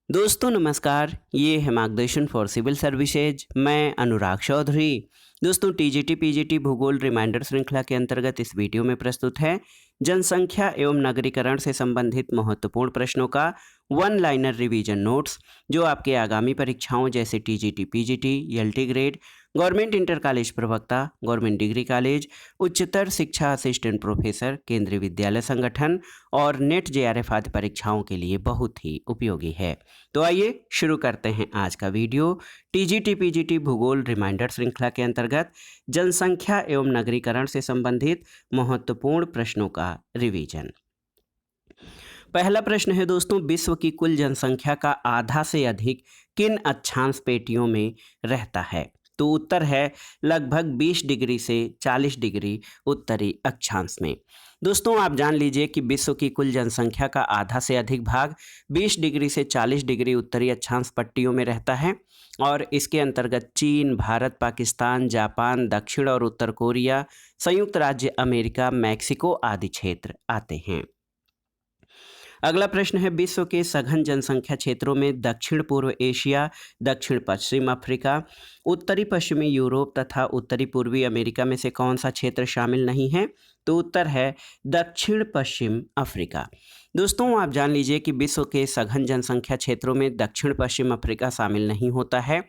दोस्तों नमस्कार, ये है मार्गदर्शन फॉर सिविल सर्विसेज। मैं अनुराग चौधरी। दोस्तों टीजीटी पीजीटी भूगोल रिमाइंडर श्रृंखला के अंतर्गत इस वीडियो में प्रस्तुत है जनसंख्या एवं नगरीकरण से संबंधित महत्वपूर्ण प्रश्नों का वन लाइनर रिवीजन नोट्स, जो आपके आगामी परीक्षाओं जैसे TGT PGT, LT grade, government inter college प्रवक्ता, गवर्नमेंट डिग्री कॉलेज, उच्चतर शिक्षा असिस्टेंट प्रोफेसर, केंद्रीय विद्यालय संगठन और नेट जेआरएफ आदि परीक्षाओं के लिए बहुत ही उपयोगी है। तो आइए शुरू करते हैं आज का वीडियो। टीजीटी पीजीटी भूगोल रिमाइंडर श्रृंखला के अंतर्गत जनसंख्या एवं नगरीकरण से संबंधित महत्वपूर्ण प्रश्नों का रिवीजन। पहला प्रश्न है दोस्तों, विश्व की कुल जनसंख्या का आधा से अधिक किन अक्षांश पेटियों में रहता है? तो उत्तर है लगभग 20 डिग्री से 40 डिग्री उत्तरी अक्षांश में। दोस्तों आप जान लीजिए कि विश्व की कुल जनसंख्या का आधा से अधिक भाग 20 डिग्री से 40 डिग्री उत्तरी अक्षांश पट्टियों में रहता है और इसके अंतर्गत चीन, भारत, पाकिस्तान, जापान, दक्षिण और उत्तर कोरिया, संयुक्त राज्य अमेरिका, मैक्सिको आदि क्षेत्र आते हैं। अगला प्रश्न है, विश्व के सघन जनसंख्या क्षेत्रों में दक्षिण पूर्व एशिया, दक्षिण पश्चिम अफ्रीका, उत्तरी पश्चिमी यूरोप तथा उत्तरी पूर्वी अमेरिका में से कौन सा क्षेत्र शामिल नहीं है? तो उत्तर है दक्षिण पश्चिम अफ्रीका। दोस्तों आप जान लीजिए कि विश्व के सघन जनसंख्या क्षेत्रों में दक्षिण पश्चिम अफ्रीका शामिल नहीं होता है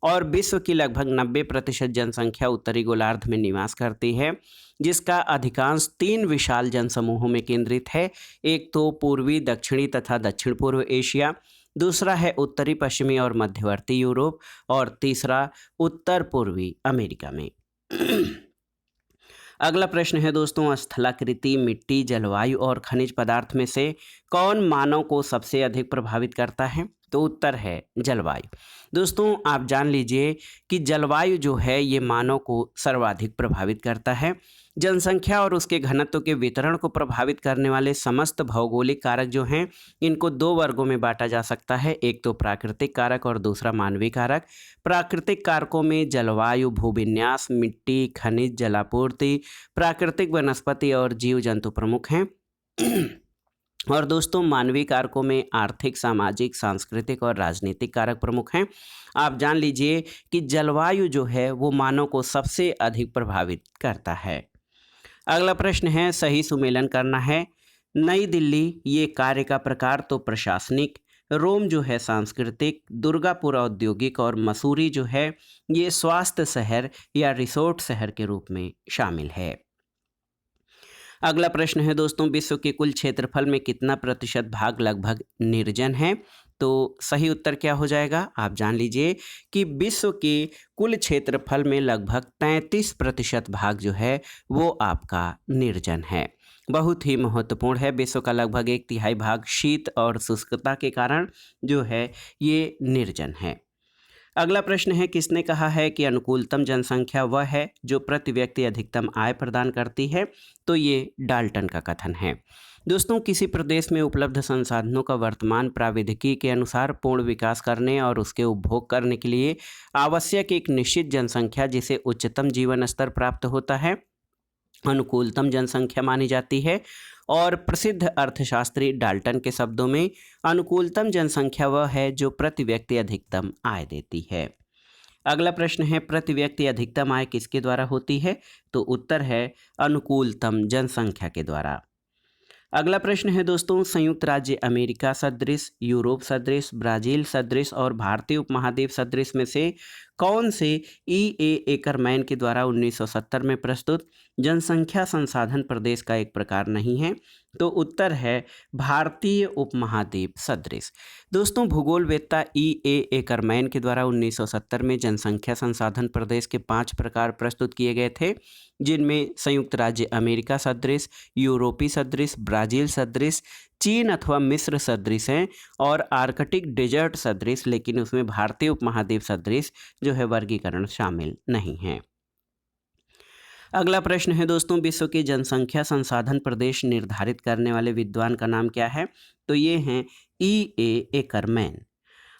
और विश्व की लगभग 90% जनसंख्या उत्तरी गोलार्ध में निवास करती है, जिसका अधिकांश 3 विशाल जनसमूहों में केंद्रित है। एक तो पूर्वी, दक्षिणी तथा दक्षिण पूर्व एशिया, दूसरा है उत्तरी पश्चिमी और मध्यवर्ती यूरोप और तीसरा उत्तर पूर्वी अमेरिका में। अगला प्रश्न है दोस्तों, स्थलाकृति, मिट्टी, जलवायु और खनिज पदार्थ में से कौन मानव को सबसे अधिक प्रभावित करता है? तो उत्तर है जलवायु। दोस्तों आप जान लीजिए कि जलवायु जो है ये मानव को सर्वाधिक प्रभावित करता है। जनसंख्या और उसके घनत्व के वितरण को प्रभावित करने वाले समस्त भौगोलिक कारक जो हैं, इनको 2 वर्गों में बांटा जा सकता है। एक तो प्राकृतिक कारक और दूसरा मानवीय कारक। प्राकृतिक कारकों में जलवायु, भूविन्यास, मिट्टी, खनिज, जलापूर्ति, प्राकृतिक वनस्पति और जीव जंतु प्रमुख हैं। और दोस्तों मानवीय कारकों में आर्थिक, सामाजिक, सांस्कृतिक और राजनीतिक कारक प्रमुख हैं। आप जान लीजिए कि जलवायु जो है वो मानव को सबसे अधिक प्रभावित करता है। अगला प्रश्न है, सही सुमेलन करना है। नई दिल्ली ये कार्य का प्रकार तो प्रशासनिक, रोम जो है सांस्कृतिक, दुर्गापुर औद्योगिक और मसूरी जो है ये स्वास्थ्य शहर या रिसोर्ट शहर के रूप में शामिल है। अगला प्रश्न है दोस्तों, विश्व के कुल क्षेत्रफल में कितना प्रतिशत भाग लगभग निर्जन है? तो सही उत्तर क्या हो जाएगा? आप जान लीजिए कि विश्व के कुल क्षेत्रफल में लगभग 33% भाग जो है वो आपका निर्जन है। बहुत ही महत्वपूर्ण है। विश्व का लगभग 1/3 भाग शीत और शुष्कता के कारण जो है ये निर्जन है। अगला प्रश्न है, किसने कहा है कि अनुकूलतम जनसंख्या वह है जो प्रति व्यक्ति अधिकतम आय प्रदान करती है? तो ये डाल्टन का कथन है। दोस्तों किसी प्रदेश में उपलब्ध संसाधनों का वर्तमान प्राविधिकी के अनुसार पूर्ण विकास करने और उसके उपभोग करने के लिए आवश्यक एक निश्चित जनसंख्या, जिसे उच्चतम जीवन स्तर प्राप्त होता है, अनुकूलतम जनसंख्या मानी जाती है। और प्रसिद्ध अर्थशास्त्री डाल्टन के शब्दों में अनुकूलतम जनसंख्या वह है जो प्रति व्यक्ति अधिकतम आय देती है। अगला प्रश्न है, प्रति व्यक्ति अधिकतम आय किसके द्वारा होती है? तो उत्तर है अनुकूलतम जनसंख्या के द्वारा। अगला प्रश्न है दोस्तों, संयुक्त राज्य अमेरिका सदृश, यूरोप सदृश, ब्राजील सदृश और भारतीय उपमहाद्वीप सदृश में से कौन से E.A. एकरमैन के द्वारा 1970 में प्रस्तुत जनसंख्या संसाधन प्रदेश का एक प्रकार नहीं है? तो उत्तर है भारतीय उपमहाद्वीप सदृश। दोस्तों भूगोलवेत्ता E.A. एकरमैन के द्वारा 1970 में जनसंख्या संसाधन प्रदेश के 5 प्रकार प्रस्तुत किए गए थे, जिनमें संयुक्त राज्य अमेरिका सदृश, यूरोपी सदृश, ब्राजील सदृश, चीन अथवा मिस्र सदृश हैं और आर्कटिक डेजर्ट सदृश, लेकिन उसमें भारतीय उपमहाद्वीप सदृश जो है वर्गीकरण शामिल नहीं है। अगला प्रश्न है दोस्तों, विश्व के जनसंख्या संसाधन प्रदेश निर्धारित करने वाले विद्वान का नाम क्या है? तो ये हैं E.A. एकरमैन।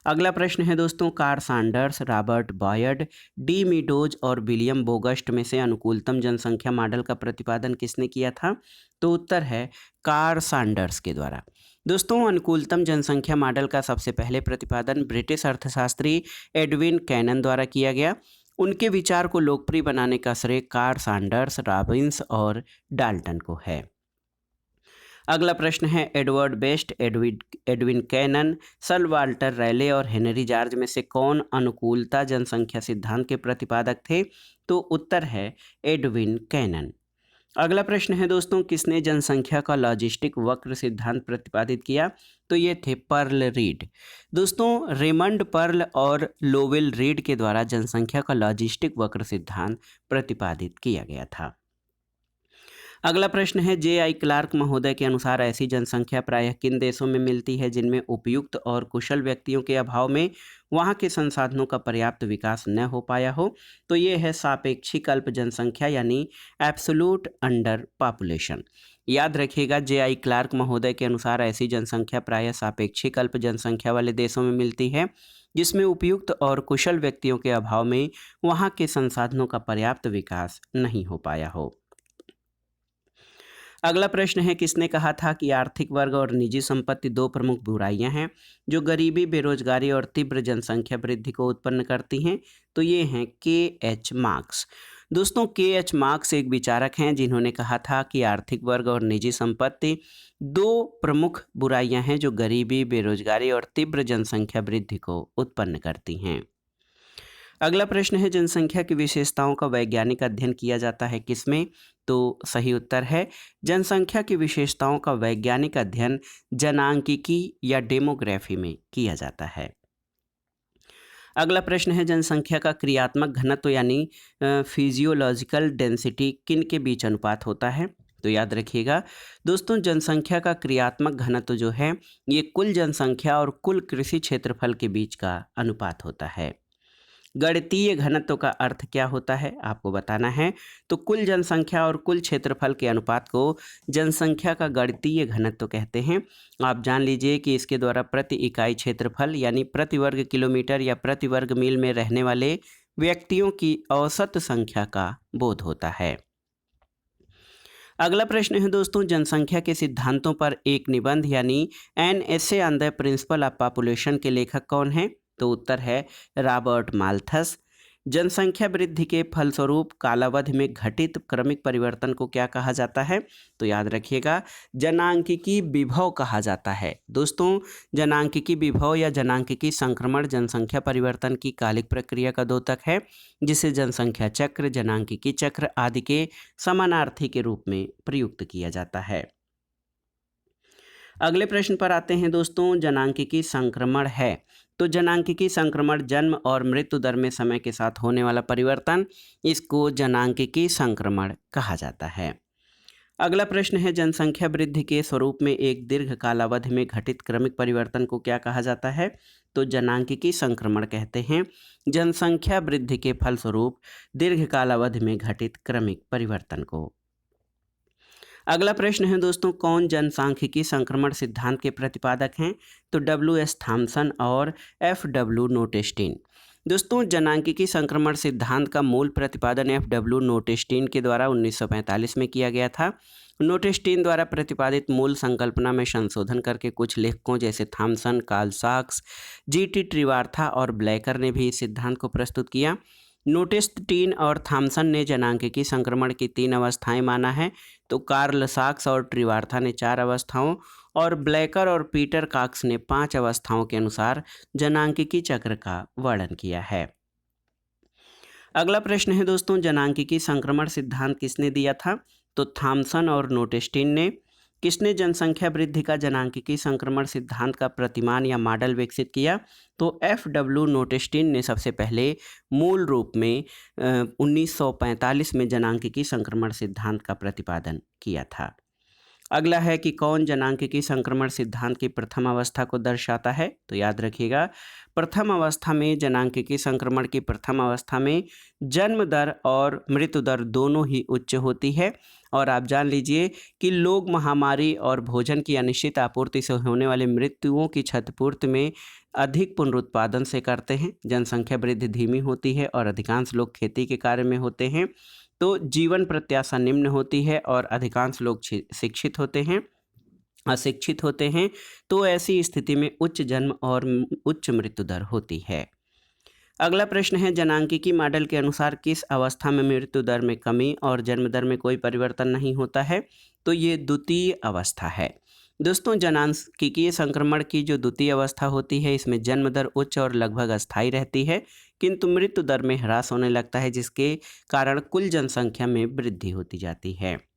अगला प्रश्न है दोस्तों, Carl Sanders, Robert Boyd, D Meadows और विलियम बोगस्ट में से अनुकूलतम जनसंख्या मॉडल का प्रतिपादन किसने किया था? तो उत्तर है कार्ल सैंडर्स के द्वारा। दोस्तों, अनुकूलतम जनसंख्या मॉडल का सबसे पहले प्रतिपादन ब्रिटिश अर्थशास्त्री एडविन कैनन द्वारा किया गया। उनके विचार को लोकप्रिय बनाने का श्रेय कार्ल सैंडर्स, रॉबिन्स और डाल्टन को है। अगला प्रश्न है, Edward Best, Edwin Cannan, Sir Walter Raleigh और हेनरी जॉर्ज में से कौन अनुकूलता जनसंख्या सिद्धांत के प्रतिपादक थे? तो उत्तर है एडविन कैनन। अगला प्रश्न है दोस्तों, किसने जनसंख्या का लॉजिस्टिक वक्र सिद्धांत प्रतिपादित किया? तो ये थे पर्ल रीड। दोस्तों, रेमंड पर्ल और लोवेल रीड के द्वारा जनसंख्या का लॉजिस्टिक वक्र सिद्धांत प्रतिपादित किया गया था। अगला प्रश्न है, J.I. क्लार्क महोदय के अनुसार ऐसी जनसंख्या प्रायः किन देशों में मिलती है जिनमें उपयुक्त और कुशल व्यक्तियों के अभाव में वहां के संसाधनों का पर्याप्त विकास न हो पाया हो? तो ये है सापेक्षिक अल्प जनसंख्या यानी एब्सोल्यूट अंडर पॉपुलेशन। याद रखिएगा, J.I. क्लार्क महोदय के अनुसार ऐसी जनसंख्या प्रायः सापेक्षिक अल्प जनसंख्या वाले देशों में मिलती है जिसमें उपयुक्त और कुशल व्यक्तियों के अभाव में वहां के संसाधनों का पर्याप्त विकास नहीं हो पाया हो। अगला प्रश्न है, किसने कहा था कि आर्थिक वर्ग और निजी संपत्ति दो प्रमुख बुराइयां हैं जो गरीबी, बेरोजगारी और तीव्र जनसंख्या वृद्धि को उत्पन्न करती हैं? तो ये हैं K.H. मार्क्स। दोस्तों, K.H. मार्क्स एक विचारक हैं जिन्होंने कहा था कि आर्थिक वर्ग और निजी संपत्ति दो प्रमुख बुराइयां हैं जो गरीबी, बेरोजगारी और तीव्र जनसंख्या वृद्धि को उत्पन्न करती हैं। अगला प्रश्न है, जनसंख्या की विशेषताओं का वैज्ञानिक अध्ययन किया जाता है किसमें? तो सही उत्तर है, जनसंख्या की विशेषताओं का वैज्ञानिक अध्ययन जनांकिकी या डेमोग्राफी में किया जाता है। अगला प्रश्न है, जनसंख्या का क्रियात्मक घनत्व यानी फिजियोलॉजिकल डेंसिटी किन के बीच अनुपात होता है? तो याद रखिएगा दोस्तों, जनसंख्या का क्रियात्मक घनत्व जो है ये कुल जनसंख्या और कुल कृषि क्षेत्रफल के बीच का अनुपात होता है। गणितीय घनत्व का अर्थ क्या होता है आपको बताना है। तो कुल जनसंख्या और कुल क्षेत्रफल के अनुपात को जनसंख्या का गणितीय घनत्व कहते हैं। आप जान लीजिए कि इसके द्वारा प्रति इकाई क्षेत्रफल यानी प्रति वर्ग किलोमीटर या प्रति वर्ग मील में रहने वाले व्यक्तियों की औसत संख्या का बोध होता है। अगला प्रश्न है दोस्तों, जनसंख्या के सिद्धांतों पर एक निबंध यानी an essay on the principle of population के लेखक कौन है? तो उत्तर है रॉबर्ट माल्थस। जनसंख्या वृद्धि के फलस्वरूप कालावधि में घटित क्रमिक परिवर्तन को क्या कहा जाता है? तो याद रखिएगा, जनांकिकी विभव कहा जाता है। दोस्तों, जनांकिकी विभव या जनांकिकी संक्रमण जनसंख्या परिवर्तन की कालिक प्रक्रिया का द्योतक है जिसे जनसंख्या चक्र, जनांकिकी चक्र आदि के समानार्थी के रूप में प्रयुक्त किया जाता है। अगले प्रश्न पर आते हैं दोस्तों, जनांकिकी संक्रमण है तो जनांकिकी संक्रमण जन्म और मृत्यु दर में समय के साथ होने वाला परिवर्तन, इसको जनांकिकी संक्रमण कहा जाता है। अगला प्रश्न है, जनसंख्या वृद्धि के स्वरूप में एक दीर्घ कालावधि में घटित क्रमिक परिवर्तन को क्या कहा जाता है? तो जनांकिकी संक्रमण कहते हैं जनसंख्या वृद्धि के फलस्वरूप दीर्घ कालावधि में घटित क्रमिक परिवर्तन को। अगला प्रश्न है दोस्तों, कौन जनसांख्यिकी संक्रमण सिद्धांत के प्रतिपादक हैं? तो W.S. थॉमसन और F.W. नोटेस्टीन। दोस्तों, जनांकिकी संक्रमण सिद्धांत का मूल प्रतिपादन F.W. नोटेस्टीन के द्वारा 1945 में किया गया था। नोटेस्टीन द्वारा प्रतिपादित मूल संकल्पना में संशोधन करके कुछ लेखकों जैसे थॉमसन, कार्ल साक्स, G.T. त्रिवार्था और ब्लैकर ने भी इस सिद्धांत को प्रस्तुत किया। नोटेस्टीन और थॉमसन ने जनांकिकी संक्रमण की 3 अवस्थाएं माना है, तो कार्ल साक्स और ट्रिवार्था ने 4 अवस्थाओं और ब्लैकर और पीटर कॉक्स ने 5 अवस्थाओं के अनुसार जनांकिकी चक्र का वर्णन किया है। अगला प्रश्न है दोस्तों, जनांकिकी संक्रमण सिद्धांत किसने दिया था? तो थॉमसन और नोटेस्टीन ने। किसने जनसंख्या वृद्धि का जनांकिकी संक्रमण सिद्धांत का प्रतिमान या मॉडल विकसित किया? तो F.W. नोटेस्टीन ने सबसे पहले मूल रूप में 1945 में जनांकिकी संक्रमण सिद्धांत का प्रतिपादन किया था। अगला है कि कौन जनांकिकी संक्रमण सिद्धांत की प्रथम अवस्था को दर्शाता है? तो याद रखिएगा, प्रथम अवस्था में जनांकिकी संक्रमण की प्रथम अवस्था में जन्म दर और मृत्यु दर दोनों ही उच्च होती है। और आप जान लीजिए कि लोग महामारी और भोजन की अनिश्चित आपूर्ति से होने वाली मृत्युओं की क्षतिपूर्ति में अधिक पुनरुत्पादन से करते हैं। जनसंख्या वृद्धि धीमी होती है और अधिकांश लोग खेती के कार्य में होते हैं, तो जीवन प्रत्याशा निम्न होती है और अधिकांश लोग शिक्षित होते हैं। अशिक्षित होते हैं, तो ऐसी स्थिति में उच्च जन्म और उच्च मृत्यु दर होती है। अगला प्रश्न है, जनांकिकी मॉडल के अनुसार किस अवस्था में मृत्यु दर में कमी और जन्म दर में कोई परिवर्तन नहीं होता है? तो ये द्वितीय अवस्था है। दोस्तों, जनांकिकीय संक्रमण की जो द्वितीय अवस्था होती है, इसमें जन्म दर उच्च और लगभग अस्थायी रहती है, किंतु मृत्यु दर में ह्रास होने लगता है, जिसके कारण कुल जनसंख्या में वृद्धि होती जाती है।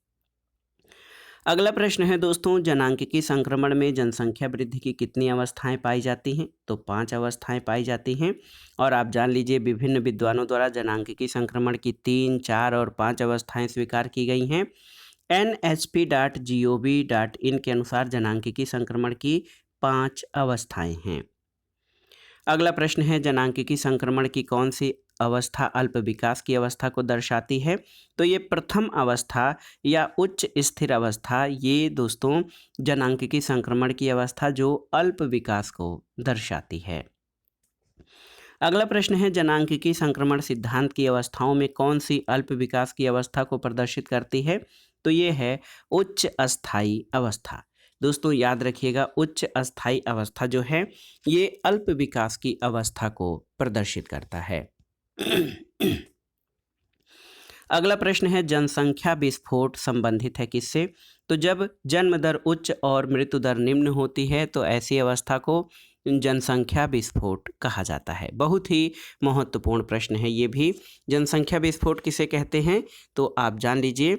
अगला प्रश्न है दोस्तों, जनांकिकी संक्रमण में जनसंख्या वृद्धि की कितनी अवस्थाएं पाई जाती हैं? तो 5 अवस्थाएं पाई जाती हैं। और आप जान लीजिए, विभिन्न विद्वानों द्वारा जनांकिकी संक्रमण की 3, 4 और 5 अवस्थाएं स्वीकार की गई हैं। nhp.gov.in के अनुसार जनांकिकी संक्रमण की 5 अवस्थाएं हैं। अगला प्रश्न है, जनांकिकी संक्रमण की कौन सी अवस्था अल्प विकास की अवस्था को दर्शाती है? तो ये प्रथम अवस्था या उच्च स्थिर अवस्था, ये दोस्तों जनांकिकी संक्रमण की अवस्था जो अल्प विकास को दर्शाती है। अगला प्रश्न है, जनांकिकी संक्रमण सिद्धांत की अवस्थाओं में कौन सी अल्प विकास की अवस्था को प्रदर्शित करती है? तो ये है उच्च अस्थायी अवस्था। दोस्तों याद रखिएगा, उच्च अस्थायी अवस्था जो है ये अल्प विकास की अवस्था को प्रदर्शित करता है। अगला प्रश्न है, जनसंख्या विस्फोट संबंधित है किससे? तो जब जन्म दर उच्च और मृत्यु दर निम्न होती है, तो ऐसी अवस्था को जनसंख्या विस्फोट कहा जाता है। बहुत ही महत्वपूर्ण प्रश्न है ये भी। जनसंख्या विस्फोट किसे कहते हैं? तो आप जान लीजिए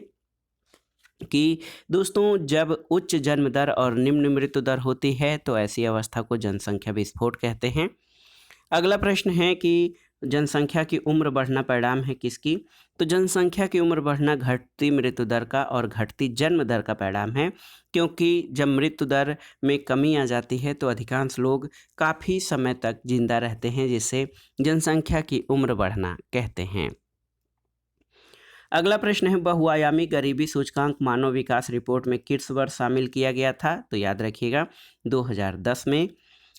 कि दोस्तों, जब उच्च जन्म दर और निम्न मृत्यु दर होती है, तो ऐसी अवस्था को जनसंख्या विस्फोट कहते हैं। अगला प्रश्न है कि जनसंख्या की उम्र बढ़ना परिणाम है किसकी? तो जनसंख्या की उम्र बढ़ना घटती मृत्यु दर का और घटती जन्म दर का परिणाम है, क्योंकि जब मृत्यु दर में कमी आ जाती है तो अधिकांश लोग काफ़ी समय तक जिंदा रहते हैं, जिसे जनसंख्या की उम्र बढ़ना कहते हैं। अगला प्रश्न है, बहुआयामी गरीबी सूचकांक मानव विकास रिपोर्ट में किस वर्ष शामिल किया गया था? तो याद रखिएगा 2010 में।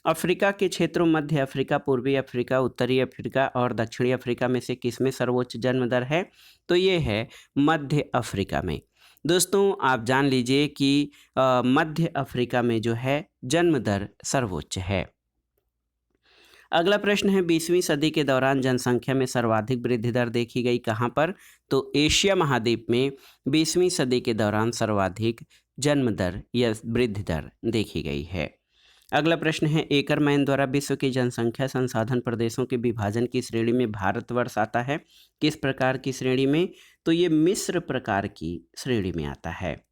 अफ्रीका के क्षेत्रों मध्य अफ्रीका, पूर्वी अफ्रीका, उत्तरी अफ्रीका और दक्षिणी अफ्रीका में से किसमें सर्वोच्च जन्म दर है? तो ये है मध्य अफ्रीका में। दोस्तों आप जान लीजिए कि मध्य अफ्रीका में जो है जन्म दर सर्वोच्च है। अगला प्रश्न है, 20वीं सदी के दौरान जनसंख्या में सर्वाधिक वृद्धि दर देखी गई कहाँ पर? तो एशिया महाद्वीप में 20वीं सदी के दौरान सर्वाधिक जन्म दर या वृद्धि दर देखी गई है। अगला प्रश्न है, एकरमैन द्वारा विश्व की जनसंख्या संसाधन प्रदेशों के विभाजन की श्रेणी में भारतवर्ष आता है। किस प्रकार की श्रेणी में? तो ये मिस्र प्रकार की श्रेणी में आता है।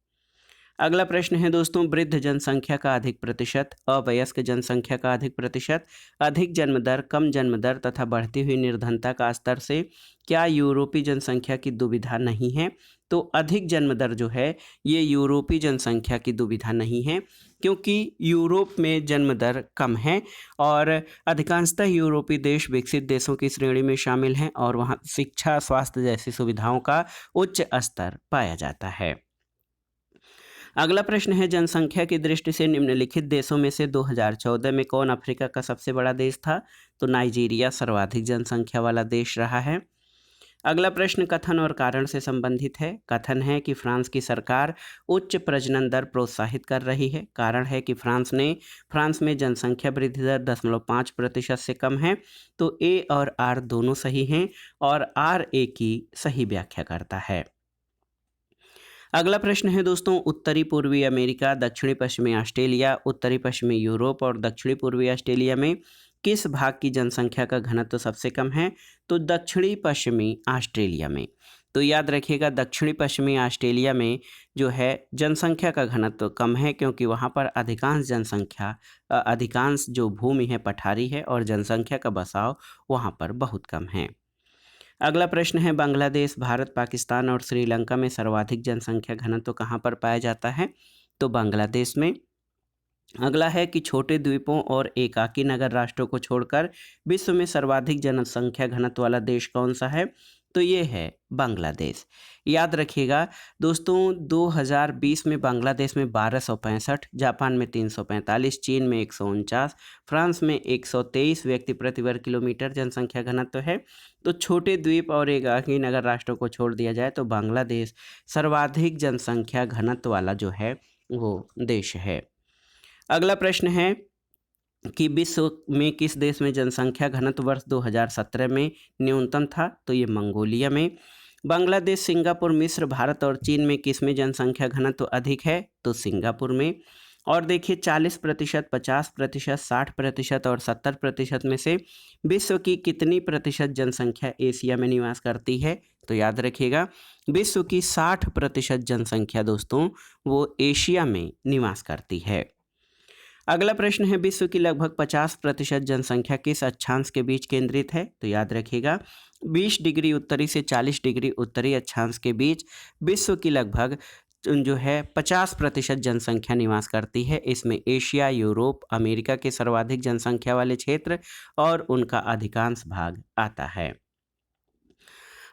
अगला प्रश्न है दोस्तों, वृद्ध जनसंख्या का अधिक प्रतिशत, अवयस्क जनसंख्या का अधिक प्रतिशत, अधिक जन्म दर, कम जन्म दर तथा बढ़ती हुई निर्धनता का स्तर से क्या यूरोपीय जनसंख्या की दुविधा नहीं है? तो अधिक जन्म दर जो है ये यूरोपीय जनसंख्या की दुविधा नहीं है, क्योंकि यूरोप में जन्म दर कम है और अधिकांशतः यूरोपीय देश विकसित देशों की श्रेणी में शामिल हैं और वहाँ शिक्षा, स्वास्थ्य जैसी सुविधाओं का उच्च स्तर पाया जाता है। अगला प्रश्न है, जनसंख्या की दृष्टि से निम्नलिखित देशों में से 2014 में कौन अफ्रीका का सबसे बड़ा देश था? तो नाइजीरिया सर्वाधिक जनसंख्या वाला देश रहा है। अगला प्रश्न कथन और कारण से संबंधित है। कथन है कि फ्रांस की सरकार उच्च प्रजनन दर प्रोत्साहित कर रही है। कारण है कि फ्रांस में जनसंख्या वृद्धि दर 0.5% से कम है। तो ए और आर दोनों सही हैं और आर ए की सही व्याख्या करता है। अगला प्रश्न है दोस्तों, उत्तरी पूर्वी अमेरिका, दक्षिणी पश्चिमी ऑस्ट्रेलिया, उत्तरी पश्चिमी यूरोप और दक्षिणी पूर्वी ऑस्ट्रेलिया में किस भाग की जनसंख्या का घनत्व सबसे कम है? तो दक्षिणी पश्चिमी ऑस्ट्रेलिया में। तो याद रखिएगा, दक्षिणी पश्चिमी ऑस्ट्रेलिया में जो है जनसंख्या का घनत्व कम है, क्योंकि वहाँ पर अधिकांश जो भूमि है पठारी है और जनसंख्या का बसाव वहाँ पर बहुत कम है। अगला प्रश्न है, बांग्लादेश, भारत, पाकिस्तान और श्रीलंका में सर्वाधिक जनसंख्या घनत्व कहाँ पर पाया जाता है? तो बांग्लादेश में। अगला है कि छोटे द्वीपों और एकाकी नगर राष्ट्रों को छोड़कर विश्व में सर्वाधिक जनसंख्या घनत्व वाला देश कौन सा है? तो ये है बांग्लादेश। याद रखिएगा दोस्तों, 2020 में बांग्लादेश में 1265, जापान में 345, चीन में 149, फ्रांस में 123 व्यक्ति प्रति वर्ग किलोमीटर जनसंख्या घनत्व है। तो छोटे द्वीप और एकाकी नगर राष्ट्रों को छोड़ दिया जाए तो बांग्लादेश सर्वाधिक जनसंख्या घनत्व वाला जो है वो देश है। अगला प्रश्न है कि विश्व में किस देश में जनसंख्या घनत्व वर्ष 2017 में न्यूनतम था? तो ये मंगोलिया में। बांग्लादेश, सिंगापुर, मिस्र, भारत और चीन में किस में जनसंख्या घनत्व अधिक है? तो सिंगापुर में। और देखिए 40%, 50%, 60% और 70% में से विश्व की कितनी प्रतिशत जनसंख्या एशिया में निवास करती है? तो याद रखिएगा, विश्व की 60% जनसंख्या दोस्तों वो एशिया में निवास करती है। अगला प्रश्न है, विश्व की लगभग 50% जनसंख्या किस अक्षांश के बीच केंद्रित है? तो याद रखिएगा 20 डिग्री उत्तरी से 40 डिग्री उत्तरी अक्षांश के बीच विश्व की लगभग जो है 50% जनसंख्या निवास करती है। इसमें एशिया, यूरोप, अमेरिका के सर्वाधिक जनसंख्या वाले क्षेत्र और उनका अधिकांश भाग आता है।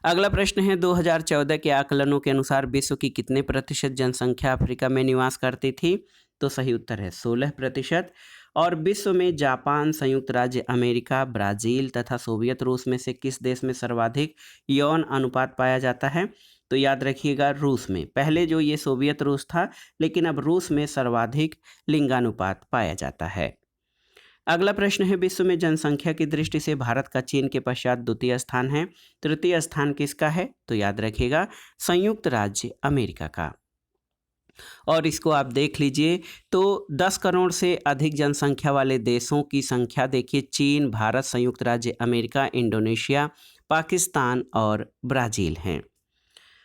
अगला प्रश्न है, 2014 के आकलनों के अनुसार विश्व की कितने प्रतिशत जनसंख्या अफ्रीका में निवास करती थी? तो सही उत्तर है 16%। और विश्व में जापान, संयुक्त राज्य अमेरिका, ब्राज़ील तथा सोवियत रूस में से किस देश में सर्वाधिक यौन अनुपात पाया जाता है? तो याद रखिएगा रूस में। पहले जो ये सोवियत रूस था, लेकिन अब रूस में सर्वाधिक लिंगानुपात पाया जाता है। अगला प्रश्न है, विश्व में जनसंख्या की दृष्टि से भारत का चीन के पश्चात द्वितीय स्थान है। तृतीय स्थान किसका है? तो याद रखिएगा संयुक्त राज्य अमेरिका का। और इसको आप देख लीजिए तो 10 करोड़ से अधिक जनसंख्या वाले देशों की संख्या देखिए, चीन, भारत, संयुक्त राज्य अमेरिका, इंडोनेशिया, पाकिस्तान और ब्राज़ील हैं।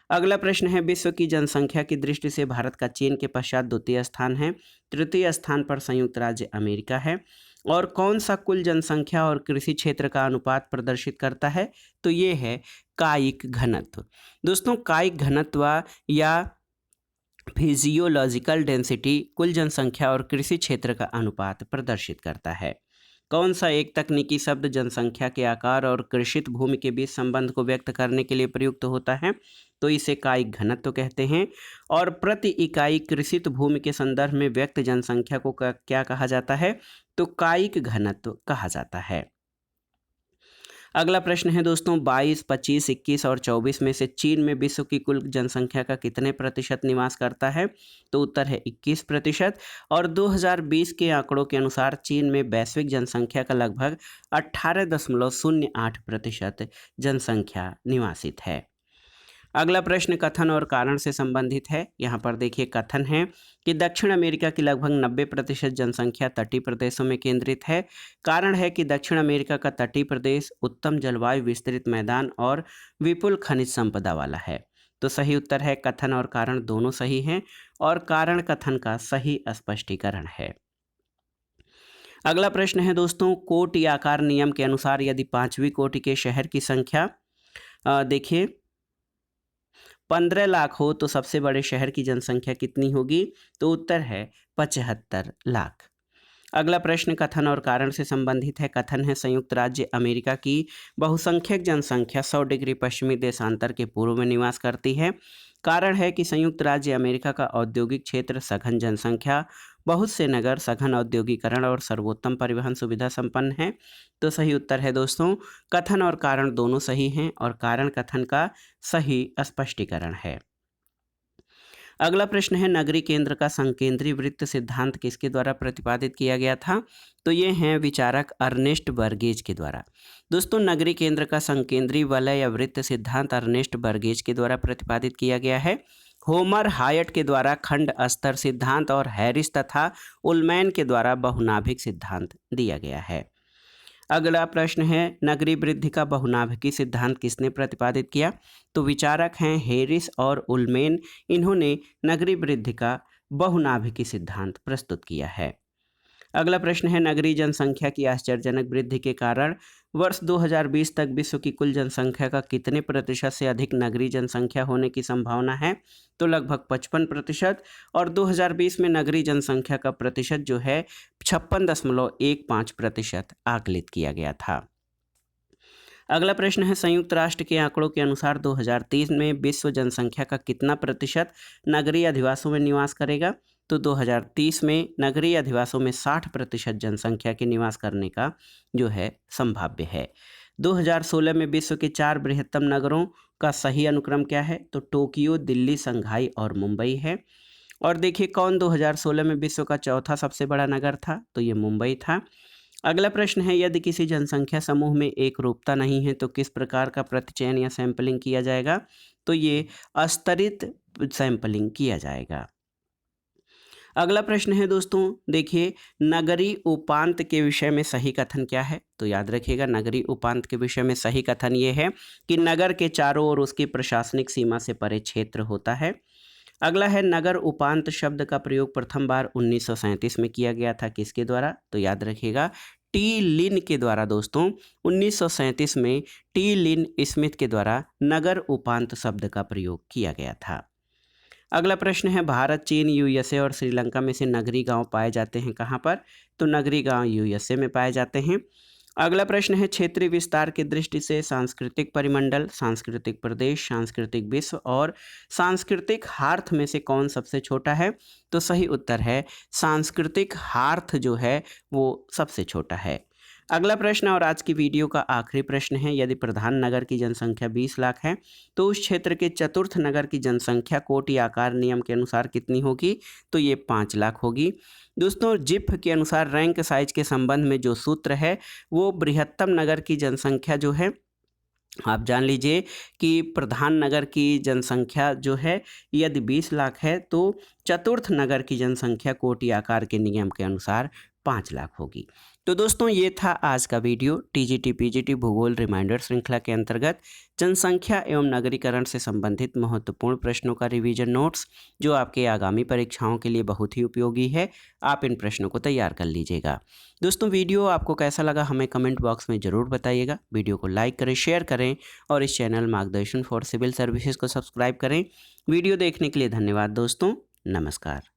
अगला प्रश्न है, विश्व की जनसंख्या की दृष्टि से भारत का चीन के पश्चात द्वितीय स्थान है। तृतीय स्थान पर संयुक्त राज्य अमेरिका है। और कौन सा कुल जनसंख्या और कृषि क्षेत्र का अनुपात प्रदर्शित करता है? तो ये है कायिक घनत्व। दोस्तों कायिक घनत्व या फिजियोलॉजिकल डेंसिटी कुल जनसंख्या और कृषि क्षेत्र का अनुपात प्रदर्शित करता है। कौन सा एक तकनीकी शब्द जनसंख्या के आकार और कृषित भूमि के बीच संबंध को व्यक्त करने के लिए प्रयुक्त होता है? तो इसे कायिक घनत्व कहते हैं। और प्रति इकाई कृषित भूमि के संदर्भ में व्यक्त जनसंख्या को क्या कहा जाता है? तो कायिक घनत्व कहा जाता है। अगला प्रश्न है दोस्तों, 22, 25, 21 और 24 में से चीन में विश्व की कुल जनसंख्या का कितने प्रतिशत निवास करता है? तो उत्तर है 21%। और 2020 के आंकड़ों के अनुसार चीन में वैश्विक जनसंख्या का लगभग 18.08% जनसंख्या निवासित है। अगला प्रश्न कथन और कारण से संबंधित है। यहाँ पर देखिए कथन है कि दक्षिण अमेरिका की लगभग 90% जनसंख्या तटीय प्रदेशों में केंद्रित है। कारण है कि दक्षिण अमेरिका का तटीय प्रदेश उत्तम जलवायु, विस्तृत मैदान और विपुल खनिज संपदा वाला है। तो सही उत्तर है कथन और कारण दोनों सही हैं और कारण कथन का सही स्पष्टीकरण है। अगला प्रश्न है दोस्तों, कोटि आकार नियम के अनुसार यदि 5वीं कोटि के शहर की संख्या देखिए 15 लाख हो तो सबसे बड़े शहर की जनसंख्या कितनी होगी? तो उत्तर है 75 लाख। अगला प्रश्न कथन और कारण से संबंधित है। कथन है संयुक्त राज्य अमेरिका की बहुसंख्यक जनसंख्या 100 डिग्री पश्चिमी देशांतर के पूर्व में निवास करती है। कारण है कि संयुक्त राज्य अमेरिका का औद्योगिक क्षेत्र, सघन जनसंख्या, बहुत से नगर, सघन औद्योगिकरण और सर्वोत्तम परिवहन सुविधा संपन्न है। तो सही उत्तर है दोस्तों कथन और कारण दोनों सही हैं और कारण कथन का सही स्पष्टीकरण है। अगला प्रश्न है, नगरीय केंद्र का संकेंद्रीय वृत्त सिद्धांत किसके द्वारा प्रतिपादित किया गया था? तो ये हैं विचारक अर्नेस्ट बर्गेज के द्वारा। दोस्तों नगरीय केंद्र का संकेंद्रीय वलय या वृत्त सिद्धांत अर्नेस्ट बर्गेज के द्वारा प्रतिपादित किया गया है। होमर हायट के द्वारा खंड स्तर सिद्धांत और हैरिस तथा उलमैन के द्वारा बहुनाभिक सिद्धांत दिया गया है। अगला प्रश्न है, नगरीय वृद्धि का बहुनाभिकी सिद्धांत किसने प्रतिपादित किया? तो विचारक हैं हैरिस और उलमेन। इन्होंने नगरीय वृद्धि का बहुनाभिकी सिद्धांत प्रस्तुत किया है। अगला प्रश्न है, नगरीय जनसंख्या की आश्चर्यजनक वृद्धि के कारण वर्ष 2020 तक विश्व की कुल जनसंख्या का कितने प्रतिशत से अधिक नगरीय जनसंख्या होने की संभावना है? तो लगभग 55%। और 2020 में नगरीय जनसंख्या का प्रतिशत जो है 56.15% आकलित किया गया था। अगला प्रश्न है, संयुक्त राष्ट्र के आंकड़ों के अनुसार 2030 में विश्व जनसंख्या का कितना प्रतिशत नगरीय अधिवासों में निवास करेगा? तो 2030 में नगरीय अधिवासों में 60% जनसंख्या के निवास करने का जो है संभाव्य है। 2016 में विश्व के 4 बृहत्तम नगरों का सही अनुक्रम क्या है? तो टोक्यो, दिल्ली, शंघाई और मुंबई है। और देखिए कौन 2016 में विश्व का चौथा सबसे बड़ा नगर था, तो ये मुंबई था। अगला प्रश्न है, यदि किसी जनसंख्या समूह में एक रूपता नहीं है तो किस प्रकार का प्रतिचयन या सैंपलिंग किया जाएगा, तो ये स्तरित सैंपलिंग किया जाएगा। अगला प्रश्न है दोस्तों, देखिए नगरीय उपांत के विषय में सही कथन क्या है, तो याद रखिएगा नगरीय उपांत के विषय में सही कथन ये है कि नगर के चारों ओर उसकी प्रशासनिक सीमा से परे क्षेत्र होता है। अगला है, नगर उपांत शब्द का प्रयोग प्रथम बार 1937 में किया गया था, किसके द्वारा, तो याद रखिएगा टी लिन के द्वारा दोस्तों। 1937 में टी लिन स्मिथ के द्वारा नगर उपांत शब्द का प्रयोग किया गया था। अगला प्रश्न है, भारत, चीन, यूएसए और श्रीलंका में से नगरीय गांव पाए जाते हैं कहाँ पर, तो नगरीय गांव यूएसए में पाए जाते हैं। अगला प्रश्न है, क्षेत्रीय विस्तार की दृष्टि से सांस्कृतिक परिमंडल, सांस्कृतिक प्रदेश, सांस्कृतिक विश्व और सांस्कृतिक हार्थ में से कौन सबसे छोटा है, तो सही उत्तर है सांस्कृतिक हार्थ जो है वो सबसे छोटा है। अगला प्रश्न और आज की वीडियो का आखिरी प्रश्न है, यदि प्रधान नगर की जनसंख्या 20 लाख है तो उस क्षेत्र के चतुर्थ नगर की जनसंख्या कोटि आकार नियम के अनुसार कितनी होगी, तो ये 5 लाख होगी। दोस्तों जिफ के अनुसार रैंक साइज के संबंध में जो सूत्र है वो बृहत्तम नगर की जनसंख्या जो है, आप जान लीजिए कि प्रधान नगर की जनसंख्या जो है यदि 20 लाख है तो चतुर्थ नगर की जनसंख्या कोटि आकार के नियम के अनुसार 5 लाख होगी। तो दोस्तों ये था आज का वीडियो टीजीटी पीजीटी भूगोल रिमाइंडर श्रृंखला के अंतर्गत जनसंख्या एवं नगरीकरण से संबंधित महत्वपूर्ण प्रश्नों का रिवीजन नोट्स, जो आपके आगामी परीक्षाओं के लिए बहुत ही उपयोगी है। आप इन प्रश्नों को तैयार कर लीजिएगा। दोस्तों वीडियो आपको कैसा लगा हमें कमेंट बॉक्स में ज़रूर बताइएगा। वीडियो को लाइक करें, शेयर करें और इस चैनल मार्गदर्शन फॉर सिविल सर्विसेज को सब्सक्राइब करें। वीडियो देखने के लिए धन्यवाद दोस्तों, नमस्कार।